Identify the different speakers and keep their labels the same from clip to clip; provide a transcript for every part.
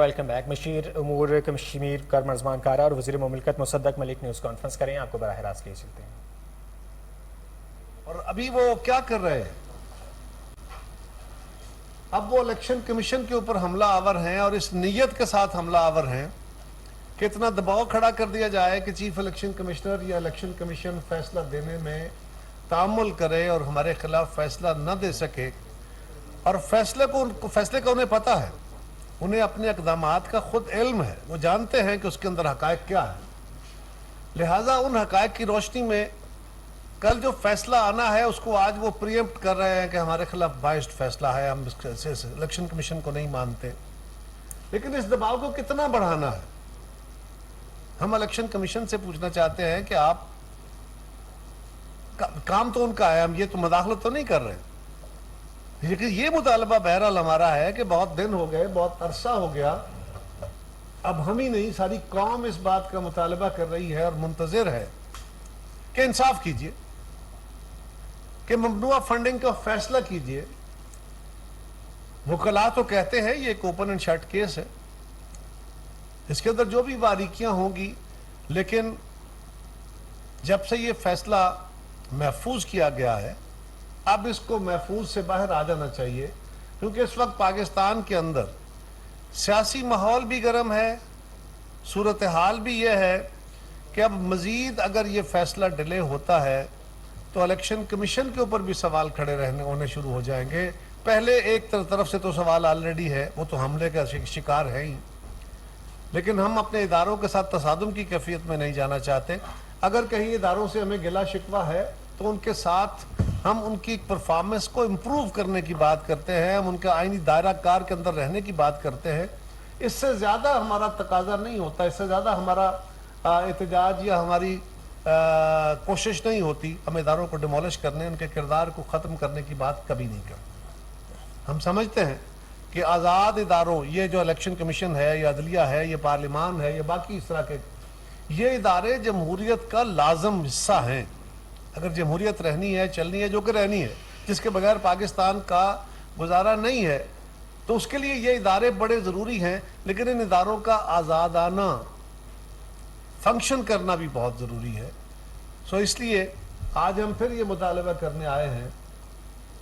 Speaker 1: Welcome back. مشیر امور کشمیر کا مرزبان کارا اور وزیر مملکت مصدق ملک نیوز کانفرنس کریں. آپ کو براہ راست لے سکتے ہیں.
Speaker 2: اور ابھی وہ کیا کر رہے ہیں؟ اب وہ الیکشن کمیشن کے اوپر حملہ آور ہیں اور اس نیت کے ساتھ حملہ آور ہیں کہ اتنا دباؤ کھڑا کر دیا جائے کہ چیف الیکشن کمشنر یا الیکشن کمیشن فیصلہ دینے میں تعامل کرے اور ہمارے خلاف فیصلہ نہ دے سکے. اور فیصلے کا انہیں پتہ ہے، انہیں اپنے اقدامات کا خود علم ہے، وہ جانتے ہیں کہ اس کے اندر حقائق کیا ہے. لہٰذا ان حقائق کی روشنی میں کل جو فیصلہ آنا ہے اس کو آج وہ پریمپٹ کر رہے ہیں کہ ہمارے خلاف بائسڈ فیصلہ ہے، ہم الیکشن کمیشن کو نہیں مانتے. لیکن اس دباؤ کو کتنا بڑھانا ہے؟ ہم الیکشن کمیشن سے پوچھنا چاہتے ہیں کہ آپ کام تو ان کا ہے، ہم یہ تو مداخلت تو نہیں کر رہے. لیکن یہ مطالبہ بہرحال ہمارا ہے کہ بہت دن ہو گئے، بہت عرصہ ہو گیا، اب ہم ہی نہیں ساری قوم اس بات کا مطالبہ کر رہی ہے اور منتظر ہے کہ انصاف کیجئے، کہ ممنوعہ فنڈنگ کا فیصلہ کیجئے. وکلاء تو کہتے ہیں یہ ایک اوپن اینڈ شٹ کیس ہے، اس کے اندر جو بھی باریکیاں ہوں گی، لیکن جب سے یہ فیصلہ محفوظ کیا گیا ہے اب اس کو محفوظ سے باہر آ جانا چاہیے. کیونکہ اس وقت پاکستان کے اندر سیاسی ماحول بھی گرم ہے، صورتحال بھی یہ ہے کہ اب مزید اگر یہ فیصلہ ڈیلے ہوتا ہے تو الیکشن کمیشن کے اوپر بھی سوال کھڑے ہونے شروع ہو جائیں گے. پہلے ایک طرف سے تو سوال آلریڈی ہے، وہ تو حملے کا شکار ہے ہی، لیکن ہم اپنے اداروں کے ساتھ تصادم کی کیفیت میں نہیں جانا چاہتے. اگر کہیں اداروں سے ہمیں گلہ شکوہ ہے تو ان کے ساتھ ہم ان کی پرفارمنس کو امپروو کرنے کی بات کرتے ہیں، ہم ان کا آئینی دائرہ کار کے اندر رہنے کی بات کرتے ہیں. اس سے زیادہ ہمارا تقاضا نہیں ہوتا، اس سے زیادہ ہمارا احتجاج یا ہماری کوشش نہیں ہوتی ہم اداروں کو ڈیمولش کرنے، ان کے کردار کو ختم کرنے کی بات کبھی نہیں کرتے. ہم سمجھتے ہیں کہ آزاد اداروں، یہ جو الیکشن کمیشن ہے، یہ عدلیہ ہے، یہ پارلیمان ہے، یہ باقی اس طرح کے یہ ادارے جمہوریت کا لازم حصہ ہیں. اگر جمہوریت رہنی ہے، چلنی ہے، جو کہ رہنی ہے، جس کے بغیر پاکستان کا گزارا نہیں ہے، تو اس کے لیے یہ ادارے بڑے ضروری ہیں. لیکن ان اداروں کا آزادانہ فنکشن کرنا بھی بہت ضروری ہے. اس لیے آج ہم پھر یہ مطالبہ کرنے آئے ہیں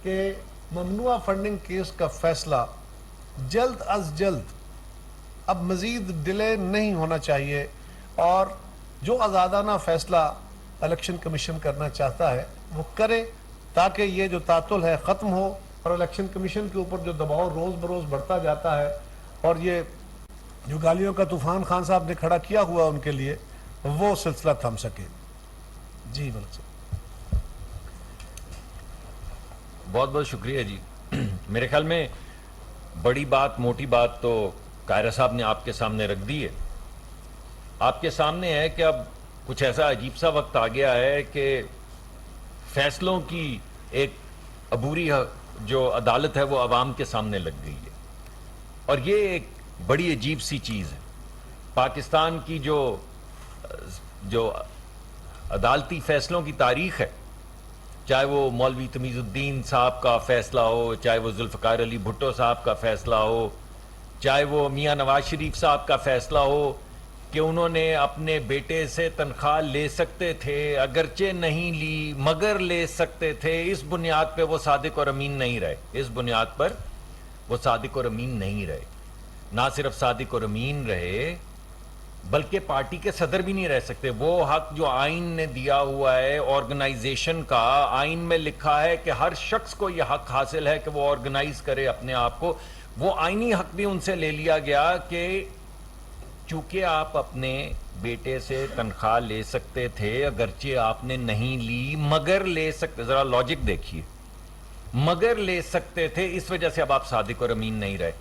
Speaker 2: کہ ممنوعہ فنڈنگ کیس کا فیصلہ جلد از جلد، اب مزید ڈیلے نہیں ہونا چاہیے، اور جو آزادانہ فیصلہ الیکشن کمیشن کرنا چاہتا ہے وہ کرے، تاکہ یہ جو تعطل ہے ختم ہو اور الیکشن کمیشن کے اوپر جو دباؤ روز بروز بڑھتا جاتا ہے اور یہ جو گالیوں کا طوفان خان صاحب نے کھڑا کیا ہوا ان کے لیے، وہ سلسلہ تھم سکے. جی ملک صاحب.
Speaker 3: بہت بہت شکریہ جی. میرے خیال میں بڑی بات، موٹی بات تو قاہرہ صاحب نے آپ کے سامنے رکھ دی ہے. آپ کے سامنے ہے کہ اب کچھ ایسا عجیب سا وقت آ گیا ہے کہ فیصلوں کی ایک عبوری جو عدالت ہے وہ عوام کے سامنے لگ گئی ہے، اور یہ ایک بڑی عجیب سی چیز ہے. پاکستان کی جو عدالتی فیصلوں کی تاریخ ہے، چاہے وہ مولوی تمیز الدین صاحب کا فیصلہ ہو، چاہے وہ ذوالفقار علی بھٹو صاحب کا فیصلہ ہو، چاہے وہ میاں نواز شریف صاحب کا فیصلہ ہو کہ انہوں نے اپنے بیٹے سے تنخواہ لے سکتے تھے، اگرچہ نہیں لی مگر لے سکتے تھے، اس بنیاد پہ وہ صادق اور امین نہیں رہے. اس بنیاد پر وہ صادق اور امین نہیں رہے. نہ صرف صادق اور امین رہے بلکہ پارٹی کے صدر بھی نہیں رہ سکتے. وہ حق جو آئین نے دیا ہوا ہے آرگنائزیشن کا، آئین میں لکھا ہے کہ ہر شخص کو یہ حق حاصل ہے کہ وہ آرگنائز کرے اپنے آپ کو، وہ آئینی حق بھی ان سے لے لیا گیا کہ چونکہ آپ اپنے بیٹے سے تنخواہ لے سکتے تھے، اگرچہ آپ نے نہیں لی مگر لے سکتے، ذرا لاجک دیکھیے، مگر لے سکتے تھے، اس وجہ سے اب آپ صادق اور امین نہیں رہے.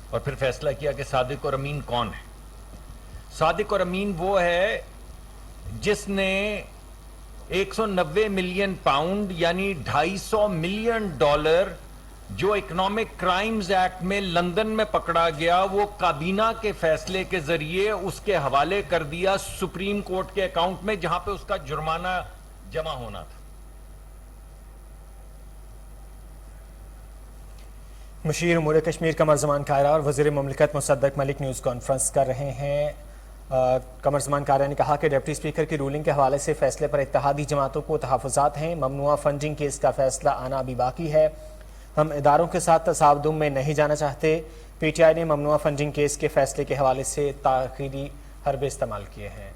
Speaker 3: اور پھر فیصلہ کیا کہ صادق اور امین کون ہے. صادق اور امین وہ ہے جس نے 190 ملین پاؤنڈ یعنی $250 ملین جو اکنامک کرائمز ایکٹ میں لندن میں پکڑا گیا، وہ کابینہ کے فیصلے کے ذریعے اس کے حوالے کر دیا سپریم کورٹ کے اکاؤنٹ میں، جہاں پہ اس کا جرمانہ جمع ہونا تھا.
Speaker 1: مشیر امور کشمیر قمر زمان کائرہ اور وزیر مملکت مصدق ملک نیوز کانفرنس کر رہے ہیں۔ قمر زمان کائرہ نے کہا کہ ڈپٹی اسپیکر کی رولنگ کے حوالے سے فیصلے پر اتحادی جماعتوں کو تحفظات ہیں۔ ممنوعہ فنڈنگ کیس کا فیصلہ آنا ابھی باقی ہے۔ ہم اداروں کے ساتھ تصادم میں نہیں جانا چاہتے۔ پی ٹی آئی نے ممنوعہ فنڈنگ کیس کے فیصلے کے حوالے سے تاخیری حربے استعمال کیے ہیں۔